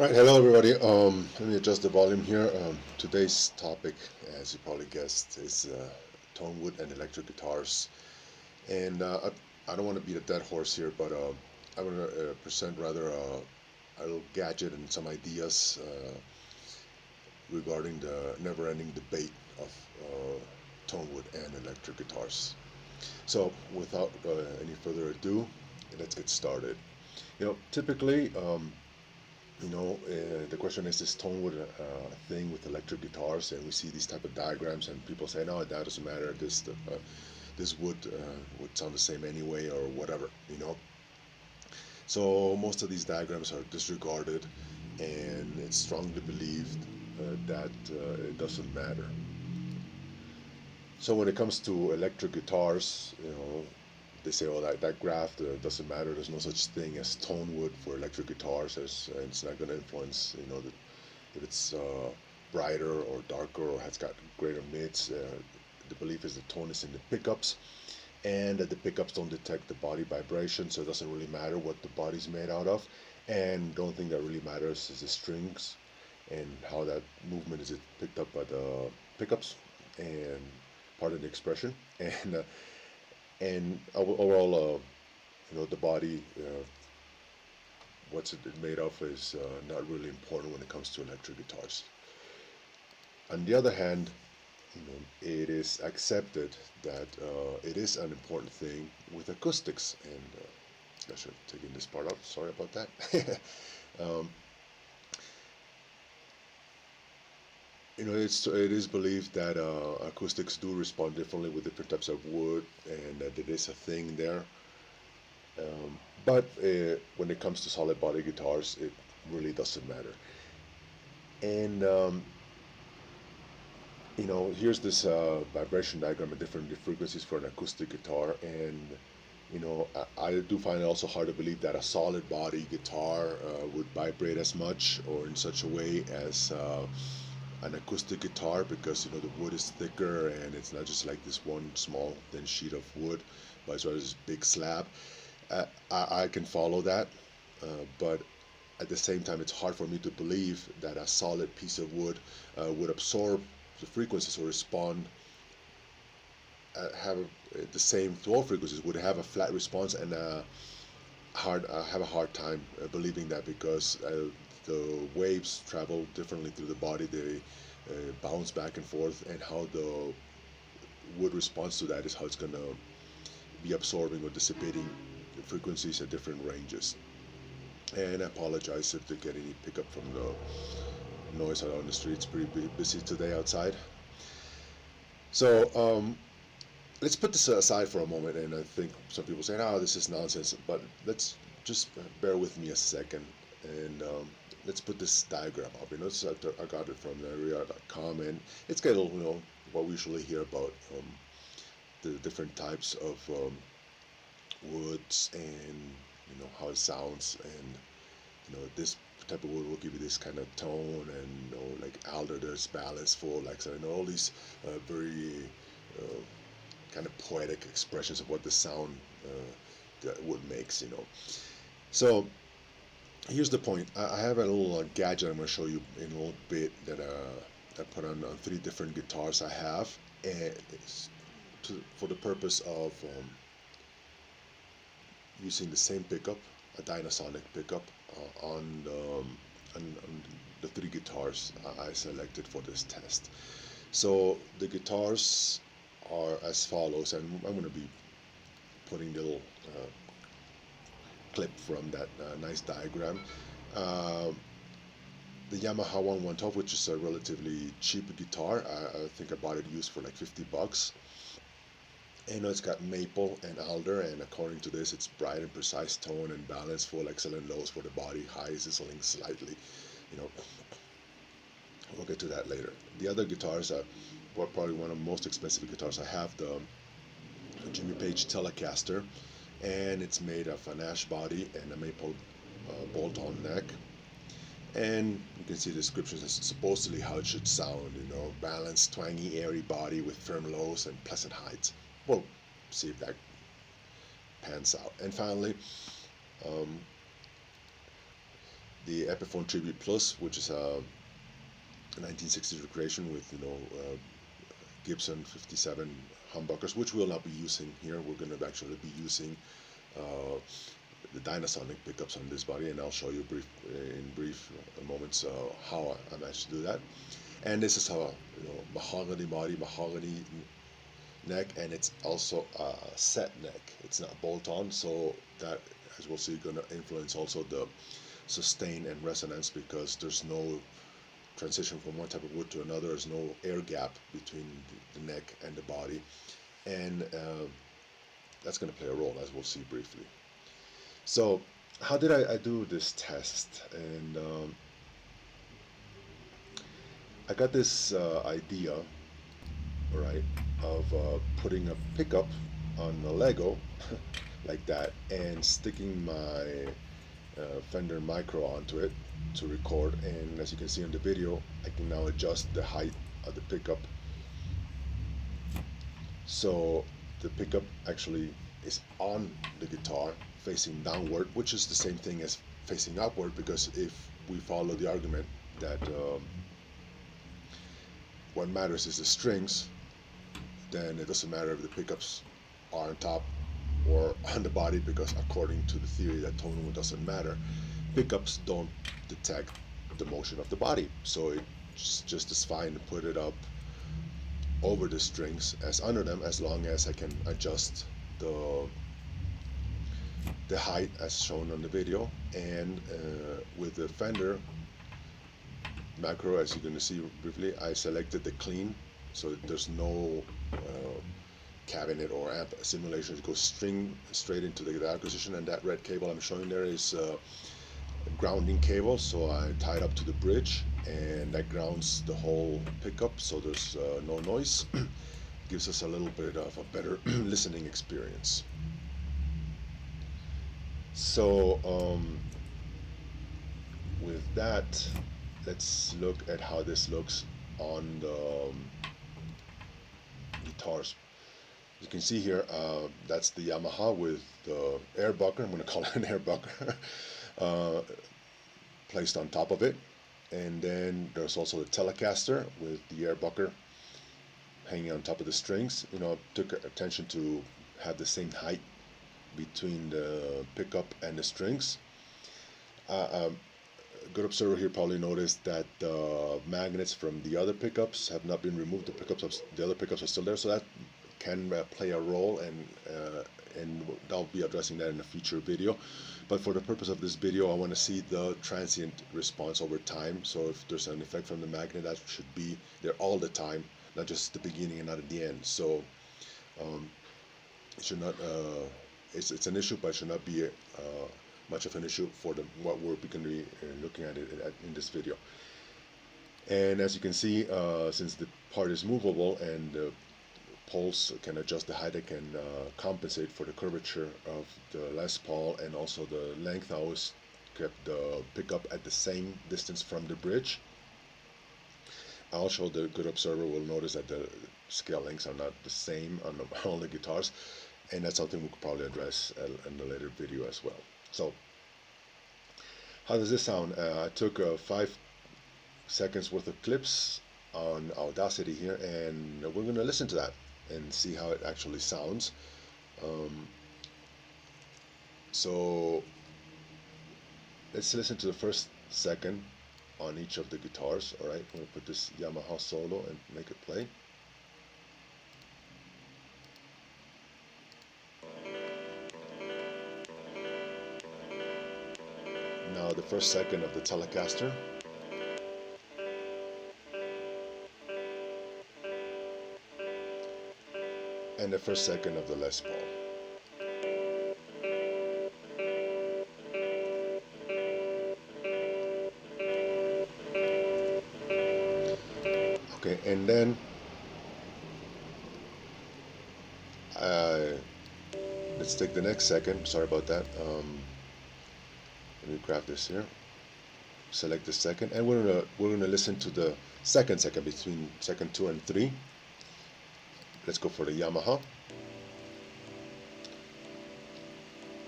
All right, hello everybody. Let me adjust the volume here. Today's topic, as you probably guessed, is Tonewood and electric guitars. And I don't want to beat a dead horse here, but I want to present rather a little gadget and some ideas regarding the never-ending debate of Tonewood and electric guitars. So, without any further ado, let's get started. Typically, the question is Tonewood thing with electric guitars, and we see these type of diagrams, and people say, no, that doesn't matter. This would sound the same anyway, or whatever. So most of these diagrams are disregarded, and it's strongly believed that it doesn't matter. So when it comes to electric guitars, they say, oh, that graph doesn't matter. There's no such thing as Tonewood for electric guitars. And it's not going to influence, if it's brighter or darker or has got greater mids. The belief is the tone is in the pickups, and that the pickups don't detect the body vibration, so it doesn't really matter what the body's made out of. And the only thing that really matters is the strings and how that movement is picked up by the pickups and part of the expression. And overall, the body, what's it made of is not really important when it comes to electric guitars. On the other hand, it is accepted that it is an important thing with acoustics, and I should have taken this part out. Sorry about that. um, it is believed that acoustics do respond differently with different types of wood, and that it is a thing there. But when it comes to solid body guitars, it really doesn't matter. And here's this vibration diagram at different frequencies for an acoustic guitar, and I do find it also hard to believe that a solid body guitar would vibrate as much or in such a way as an acoustic guitar, because the wood is thicker, and it's not just like this one small thin sheet of wood, but it's rather this big slab. I can follow that, but at the same time, it's hard for me to believe that a solid piece of wood would absorb the frequencies or respond, have the same to all frequencies, would have a flat response, and have a hard time believing that, because the waves travel differently through the body. They bounce back and forth, and how the wood responds to that is how it's going to be absorbing or dissipating the frequencies at different ranges. And I apologize if they get any pickup from the noise out on the street. It's pretty busy today outside. So let's put this aside for a moment, and I think some people say, "Oh, this is nonsense," but let's just bear with me a second, and let's put this diagram up. I got it from area.com, and it's got what we usually hear about the different types of woods, and how it sounds, and this type of wood will give you this kind of tone, and like Alder, there's balance, full, like, so all these very kind of poetic expressions of what the sound that wood makes. So here's the point. I have a little gadget I'm going to show you in a little bit that I put on 3 different guitars I have, and for the purpose of using the same pickup, a Dynasonic pickup, on the 3 guitars I selected for this test. So the guitars are as follows, and I'm going to be putting a little clip from that nice diagram. The Yamaha 112, which is a relatively cheap guitar. I think I bought it used for like $50. And it's got maple and alder, and according to this, it's bright and precise tone and balance, full, excellent lows for the body, high sizzling slightly. We'll get to that later. The other guitars are probably one of the most expensive guitars I have, the Jimmy Page Telecaster, and it's made of an ash body and a maple bolt-on neck. And you can see the descriptions as supposedly how it should sound, balanced, twangy, airy body with firm lows and pleasant heights. We'll see if that pans out. And finally, the Epiphone Tribute Plus, which is a 1960s recreation with Gibson 57 humbuckers, which we'll not be using here. We're going to actually be using the Dynasonic pickups on this body, and I'll show you in brief moments how I managed to do that. And this is a mahogany body, mahogany neck, and it's also a set neck. It's not bolt-on, so that, as we'll see, going to influence also the sustain and resonance, because there's no transition from one type of wood to another. There's no air gap between the neck and the body, and that's going to play a role, as we'll see briefly. So how did I do this test? And I got this idea, right, of putting a pickup on a Lego like that and sticking my Fender Micro onto it to record. And as you can see in the video, I can now adjust the height of the pickup, so the pickup actually is on the guitar facing downward, which is the same thing as facing upward, because if we follow the argument that what matters is the strings, then it doesn't matter if the pickups are on top or on the body, because according to the theory that Tonewood doesn't matter, pickups don't detect the motion of the body, so it's just as fine to put it up over the strings as under them, as long as I can adjust the height as shown on the video. And with the Fender Micro, as you're going to see briefly, I selected the clean, so there's no cabinet or amp simulation. It goes straight into the guitar acquisition, and that red cable I'm showing there is grounding cable, so I tied up to the bridge, and that grounds the whole pickup, so there's no noise. Gives us a little bit of a better listening experience. So with that, let's look at how this looks on the guitars. You can see here, that's the Yamaha with the air bucker. I'm going to call it an air bucker. Placed on top of it, and then there's also the Telecaster with the air bucker hanging on top of the strings. Took attention to have the same height between the pickup and the strings. A good observer here probably noticed that the magnets from the other pickups have not been removed. The other pickups are still there, so that can play a role, and I'll be addressing that in a future video. But for the purpose of this video, I want to see the transient response over time. So if there's an effect from the magnet, that should be there all the time, not just at the beginning and not at the end. So it should not. It's an issue, but it should not be much of an issue for what we're going to be looking at in this video. And as you can see, since the part is movable and the poles can adjust the height, they can compensate for the curvature of the Les Paul, and also the length. I always kept the pickup at the same distance from the bridge. Also, the good observer will notice that the scale lengths are not the same on all the guitars, and that's something we could probably address in a later video as well. So how does this sound? I took 5 seconds worth of clips on Audacity here, and we're going to listen to that and see how it actually sounds. So let's listen to the first second on each of the guitars. Alright, I'm going to put this Yamaha solo and make it play. Now the first second of the Telecaster. And the first second of the Les Paul. Okay, and then let's take the next second. Sorry about that. Let me grab this here. Select the second, and we're gonna listen to the second between second 2 and 3. Let's go for the Yamaha.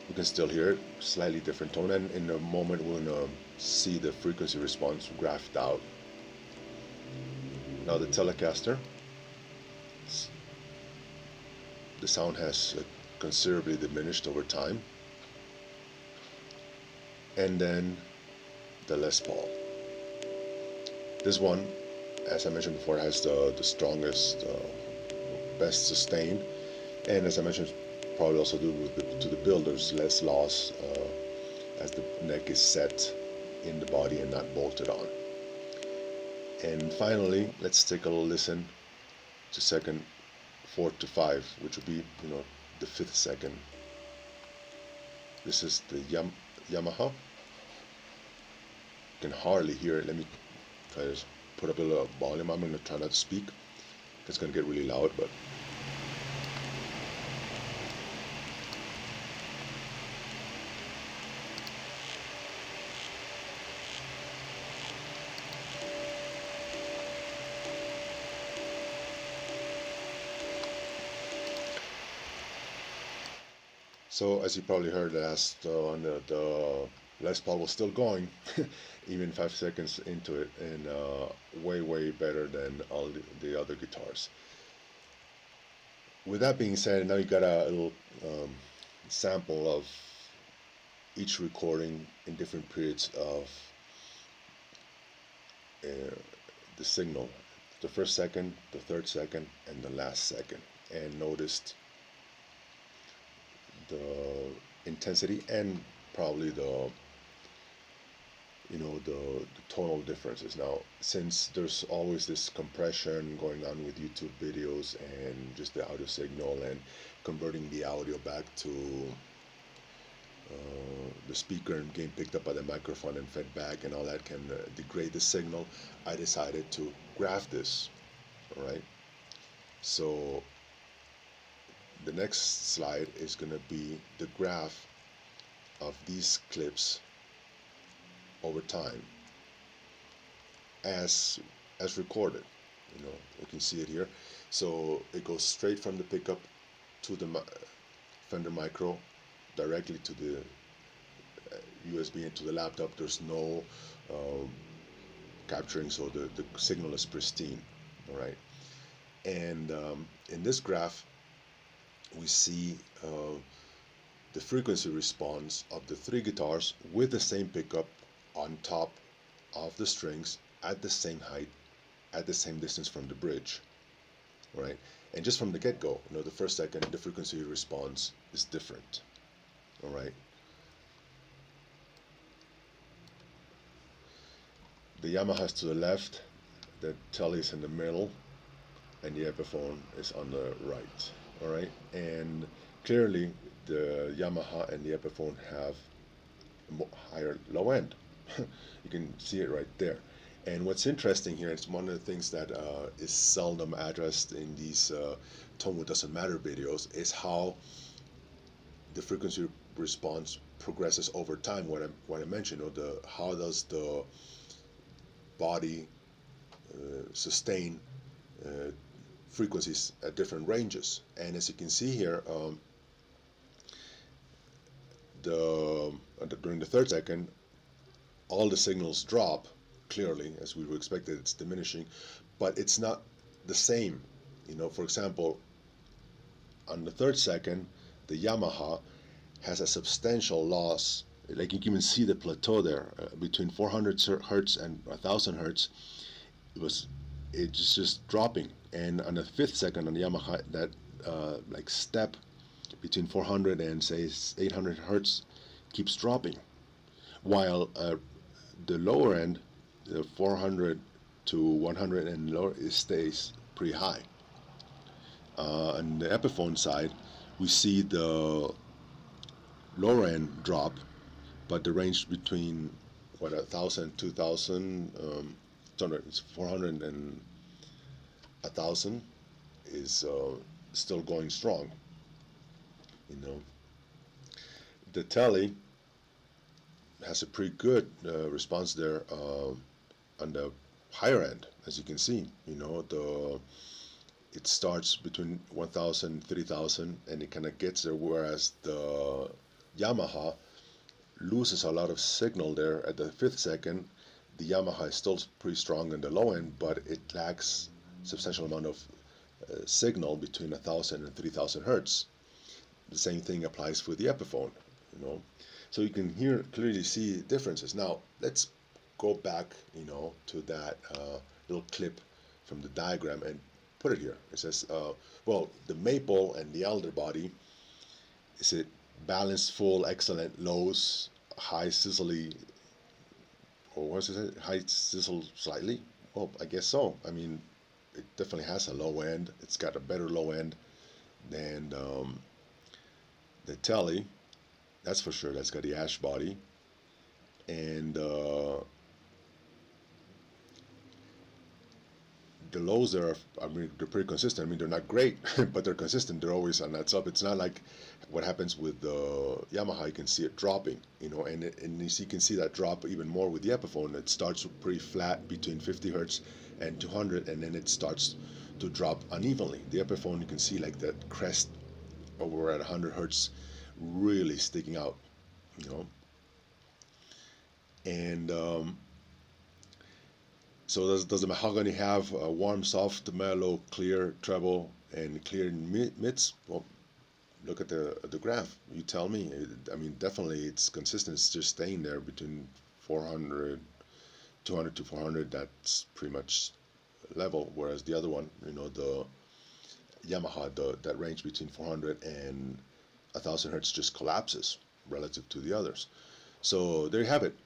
You can still hear it, slightly different tone, and in a moment we're gonna see the frequency response graphed out. Now the Telecaster, the sound has considerably diminished over time. And then the Les Paul. This one, as I mentioned before, has the strongest, best sustain, and as I mentioned, probably also due to the build, there's less loss as the neck is set in the body and not bolted on. And finally, let's take a little listen to second 4 to 5, which would be, the 5th second. This is the Yamaha. You can hardly hear it. Let me try to put up a little volume. I'm going to try not to speak. It's going to get really loud, but so as you probably heard last on the Les Paul was still going even 5 seconds into it, and way better than all the other guitars. With that being said, now you got a little sample of each recording in different periods of the signal, the 1st second, the 3rd second, and the last second, and noticed the intensity and probably the tonal differences. Now, since there's always this compression going on with YouTube videos and just the audio signal and converting the audio back to the speaker and getting picked up by the microphone and fed back and all that can degrade the signal, I decided to graph this. All right, so the next slide is going to be the graph of these clips over time as recorded. You can see it here. So it goes straight from the pickup to the Fender Micro directly to the USB into the laptop. There's no capturing, so the signal is pristine. All right, and in this graph we see the frequency response of the 3 guitars with the same pickup on top of the strings at the same height, at the same distance from the bridge, right? And just from the get-go, the 1st second, the frequency response is different, all right? The Yamaha is to the left, the Tele is in the middle, and the Epiphone is on the right, all right? And clearly, the Yamaha and the Epiphone have a higher low end. You can see it right there. And what's interesting here, it's one of the things that is seldom addressed in these Tonewood Doesn't Matter videos, is how the frequency response progresses over time. What I mentioned, how does the body sustain frequencies at different ranges. And as you can see here, during the 3rd second, all the signals drop clearly, as we would expect. That it's diminishing, but it's not the same. For example, on the 3rd second, the Yamaha has a substantial loss. Like you can even see the plateau there between 400 hertz and 1000 hertz. It's just dropping. And on the 5th second on the Yamaha, that like step between 400 and say 800 hertz keeps dropping, while the lower end, the 400 to 100 and lower, it stays pretty high. On the Epiphone side, we see the lower end drop, but the range between 1,000, 2,000, it's 400 and 1,000 is still going strong. The Tele has a pretty good response there on the higher end, as you can see. It starts between 1,000 and 3,000, and it kind of gets there, whereas the Yamaha loses a lot of signal there at the 5th second. The Yamaha is still pretty strong in the low end, but it lacks substantial amount of signal between 1000 and 3000 hertz. The same thing applies for the Epiphone, you know. So you can here clearly see differences. Now let's go back, you know, to that little clip from the diagram and put it here. It says, well, the Maple and the Alder body, is it balanced, full, excellent, lows, high sizzly, or what is it? High sizzle slightly? Well, I guess so. I mean, it definitely has a low end. It's got a better low end than the Telly. That's for sure. That's got the Ash body. And the lows there, I mean, they're pretty consistent. I mean, they're not great, but they're consistent. They're always on that up. It's not like what happens with the Yamaha. You can see it dropping, you know, and you can see that drop even more with the Epiphone. It starts pretty flat between 50 hertz and 200, and then it starts to drop unevenly. The Epiphone, you can see like that crest over at 100 hertz really sticking out, you know. And so does the Mahogany have a warm, soft, mellow, clear treble and clear mids? Well, look at the graph. You tell me. I mean, definitely it's consistent. It's just staying there between 400, 200 to 400. That's pretty much level. Whereas the other one, you know, the Yamaha, that range between 400 and 1000 hertz just collapses relative to the others. So there you have it.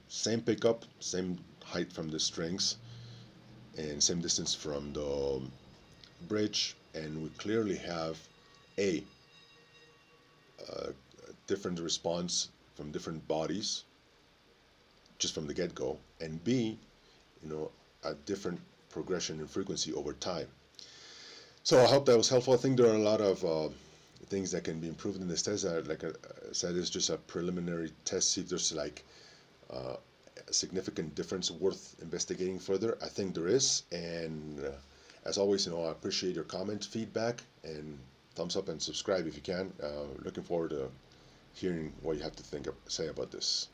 Same pickup, same height from the strings, and same distance from the bridge, and we clearly have a different response from different bodies just from the get-go, and B, you know, a different progression in frequency over time. So I hope that was helpful. I think there are a lot of things that can be improved in this test. Like I said, it's just a preliminary test. See if there's like a significant difference worth investigating further. I think there is, and as always, you know, I appreciate your comment, feedback, and thumbs up and subscribe if you can. Looking forward to hearing what you have to say about this.